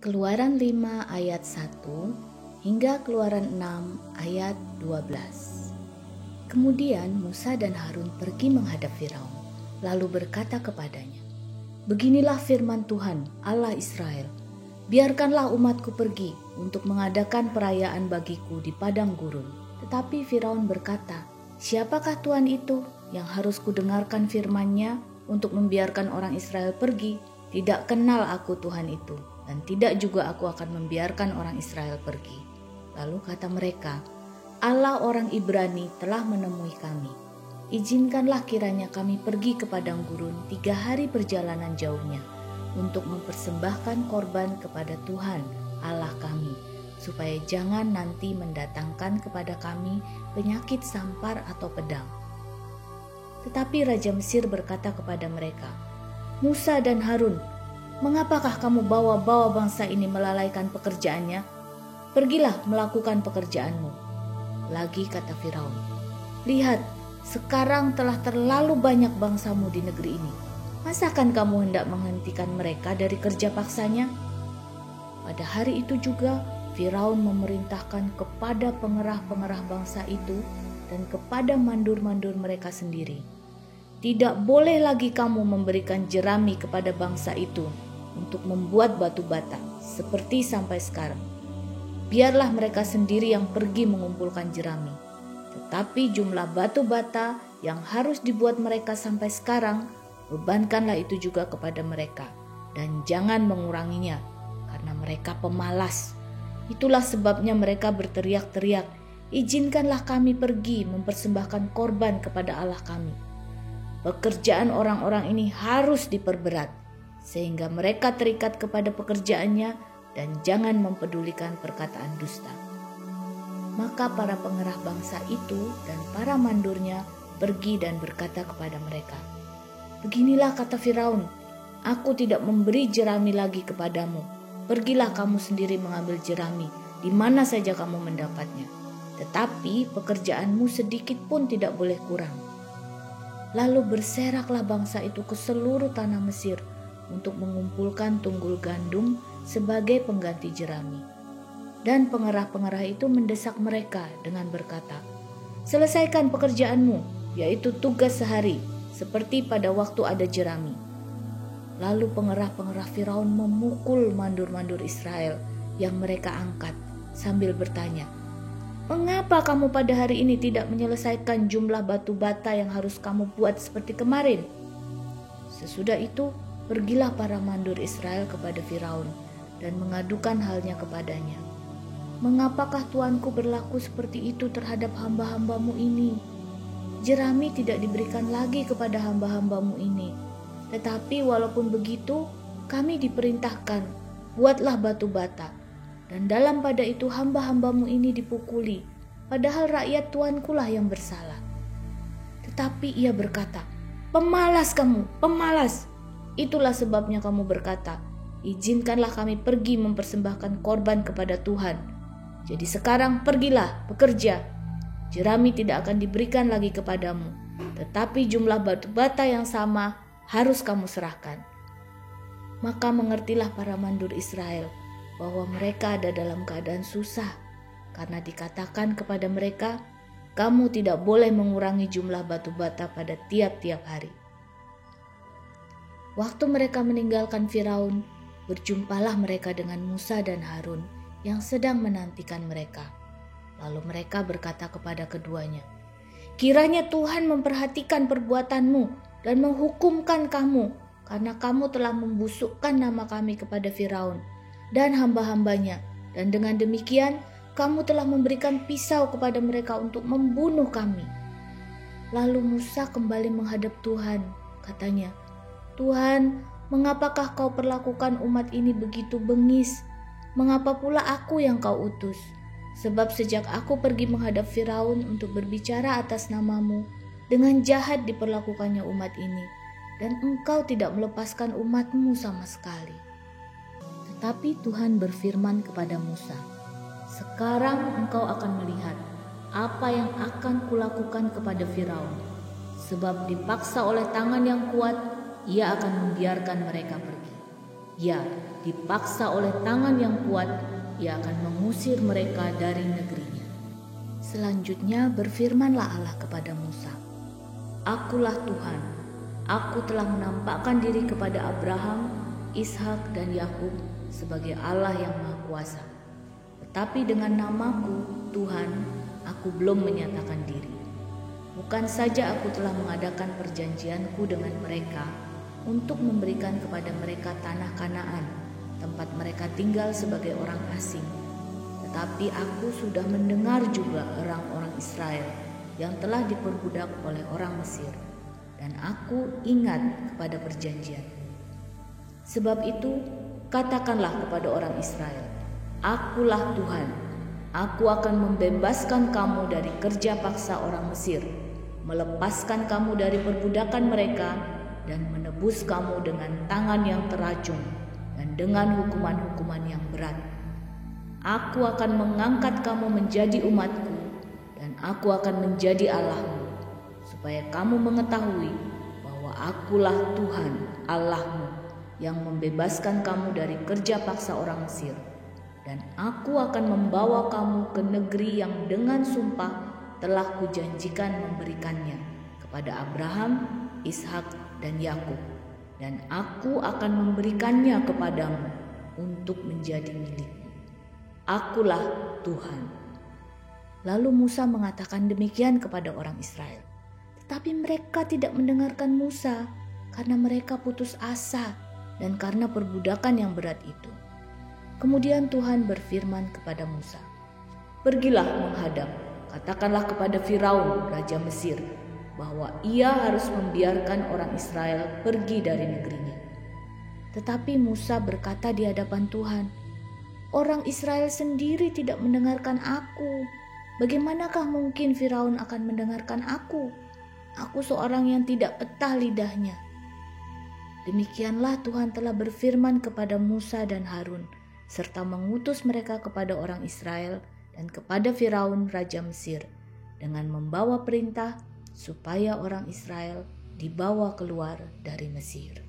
Keluaran 5 ayat 1 hingga Keluaran 6 ayat 12. Kemudian Musa dan Harun pergi menghadap Firaun, lalu berkata kepadanya, "Beginilah firman Tuhan, Allah Israel, biarkanlah umatku pergi untuk mengadakan perayaan bagiku di padang gurun." Tetapi Firaun berkata, "Siapakah Tuhan itu yang harus kudengarkan firman-Nya untuk membiarkan orang Israel pergi? Tidak kenal aku Tuhan itu, dan tidak juga aku akan membiarkan orang Israel pergi." Lalu kata mereka, "Allah orang Ibrani telah menemui kami. Izinkanlah kiranya kami pergi ke padang gurun 3 hari perjalanan jauhnya untuk mempersembahkan korban kepada Tuhan Allah kami, supaya jangan nanti mendatangkan kepada kami penyakit sampar atau pedang." Tetapi Raja Mesir berkata kepada mereka, "Musa dan Harun, mengapakah kamu bawa-bawa bangsa ini melalaikan pekerjaannya? Pergilah melakukan pekerjaanmu." Lagi kata Firaun, "Lihat, sekarang telah terlalu banyak bangsamu di negeri ini. Masakan kamu hendak menghentikan mereka dari kerja paksanya?" Pada hari itu juga Firaun memerintahkan kepada pengerah-pengerah bangsa itu dan kepada mandur-mandur mereka sendiri, "Tidak boleh lagi kamu memberikan jerami kepada bangsa itu untuk membuat batu bata seperti sampai sekarang. Biarlah mereka sendiri yang pergi mengumpulkan jerami. Tetapi jumlah batu bata yang harus dibuat mereka sampai sekarang, bebankanlah itu juga kepada mereka, dan jangan menguranginya, karena mereka pemalas. Itulah sebabnya mereka berteriak-teriak, 'Izinkanlah kami pergi mempersembahkan korban kepada Allah kami.' Pekerjaan orang-orang ini harus diperberat, sehingga mereka terikat kepada pekerjaannya dan jangan mempedulikan perkataan dusta." Maka para pengerah bangsa itu dan para mandurnya pergi dan berkata kepada mereka, "Beginilah kata Firaun, aku tidak memberi jerami lagi kepadamu. Pergilah kamu sendiri mengambil jerami di mana saja kamu mendapatnya. Tetapi pekerjaanmu sedikit pun tidak boleh kurang." Lalu berseraklah bangsa itu ke seluruh tanah Mesir untuk mengumpulkan tunggul gandum sebagai pengganti jerami. Dan pengerah-pengerah itu mendesak mereka dengan berkata, "Selesaikan pekerjaanmu, yaitu tugas sehari, seperti pada waktu ada jerami." Lalu pengerah-pengerah Firaun memukul mandur-mandur Israel yang mereka angkat sambil bertanya, "Mengapa kamu pada hari ini tidak menyelesaikan jumlah batu bata yang harus kamu buat seperti kemarin?" Sesudah itu pergilah para mandur Israel kepada Firaun dan mengadukan halnya kepadanya. "Mengapakah Tuanku berlaku seperti itu terhadap hamba-hambamu ini? Jerami tidak diberikan lagi kepada hamba-hambamu ini. Tetapi walaupun begitu, kami diperintahkan, buatlah batu bata. Dan dalam pada itu hamba-hambamu ini dipukuli, padahal rakyat Tuanku lah yang bersalah." Tetapi ia berkata, "Pemalas kamu, pemalas. Itulah sebabnya kamu berkata, 'Izinkanlah kami pergi mempersembahkan korban kepada Tuhan.' Jadi sekarang pergilah, bekerja. Jerami tidak akan diberikan lagi kepadamu, tetapi jumlah batu bata yang sama harus kamu serahkan." Maka mengertilah para mandur Israel bahwa mereka ada dalam keadaan susah, karena dikatakan kepada mereka, "Kamu tidak boleh mengurangi jumlah batu bata pada tiap-tiap hari." Waktu mereka meninggalkan Firaun, berjumpalah mereka dengan Musa dan Harun yang sedang menantikan mereka. Lalu mereka berkata kepada keduanya, "Kiranya Tuhan memperhatikan perbuatanmu dan menghukumkan kamu, karena kamu telah membusukkan nama kami kepada Firaun dan hamba-hambanya, dan dengan demikian kamu telah memberikan pisau kepada mereka untuk membunuh kami." Lalu Musa kembali menghadap Tuhan, katanya, "Tuhan, mengapakah kau perlakukan umat ini begitu bengis? Mengapa pula aku yang kau utus? Sebab sejak aku pergi menghadap Firaun untuk berbicara atas namamu, dengan jahat diperlakukannya umat ini, dan engkau tidak melepaskan umatmu sama sekali." Tetapi Tuhan berfirman kepada Musa, "Sekarang engkau akan melihat apa yang akan kulakukan kepada Firaun, sebab dipaksa oleh tangan yang kuat, ia akan membiarkan mereka pergi." Ya, dipaksa oleh tangan yang kuat, ia akan mengusir mereka dari negerinya. Selanjutnya berfirmanlah Allah kepada Musa, "Akulah Tuhan, aku telah menampakkan diri kepada Abraham, Ishak dan Yakub sebagai Allah yang Maha Kuasa. Tetapi dengan namaku, Tuhan, aku belum menyatakan diri. Bukan saja aku telah mengadakan perjanjianku dengan mereka untuk memberikan kepada mereka tanah Kanaan, tempat mereka tinggal sebagai orang asing, tetapi aku sudah mendengar juga orang-orang Israel yang telah diperbudak oleh orang Mesir, dan aku ingat kepada perjanjian. Sebab itu, katakanlah kepada orang Israel, Akulah Tuhan, aku akan membebaskan kamu dari kerja paksa orang Mesir, melepaskan kamu dari perbudakan mereka, dan menebus kamu dengan tangan yang teracung dan dengan hukuman-hukuman yang berat. Aku akan mengangkat kamu menjadi umatku, dan aku akan menjadi Allahmu, supaya kamu mengetahui bahwa akulah Tuhan Allahmu yang membebaskan kamu dari kerja paksa orang Mesir. Dan aku akan membawa kamu ke negeri yang dengan sumpah telah kujanjikan memberikannya kepada Abraham, Ishak, dan Yakub, dan aku akan memberikannya kepadamu untuk menjadi milikmu. Akulah Tuhan." Lalu Musa mengatakan demikian kepada orang Israel. Tetapi mereka tidak mendengarkan Musa karena mereka putus asa dan karena perbudakan yang berat itu. Kemudian Tuhan berfirman kepada Musa, "Pergilah menghadap, katakanlah kepada Firaun, raja Mesir, bahwa ia harus membiarkan orang Israel pergi dari negerinya." Tetapi Musa berkata di hadapan Tuhan, "Orang Israel sendiri tidak mendengarkan aku. Bagaimanakah mungkin Firaun akan mendengarkan aku? Aku seorang yang tidak petah lidahnya." Demikianlah Tuhan telah berfirman kepada Musa dan Harun, serta mengutus mereka kepada orang Israel dan kepada Firaun raja Mesir, dengan membawa perintah supaya orang Israel dibawa keluar dari Mesir.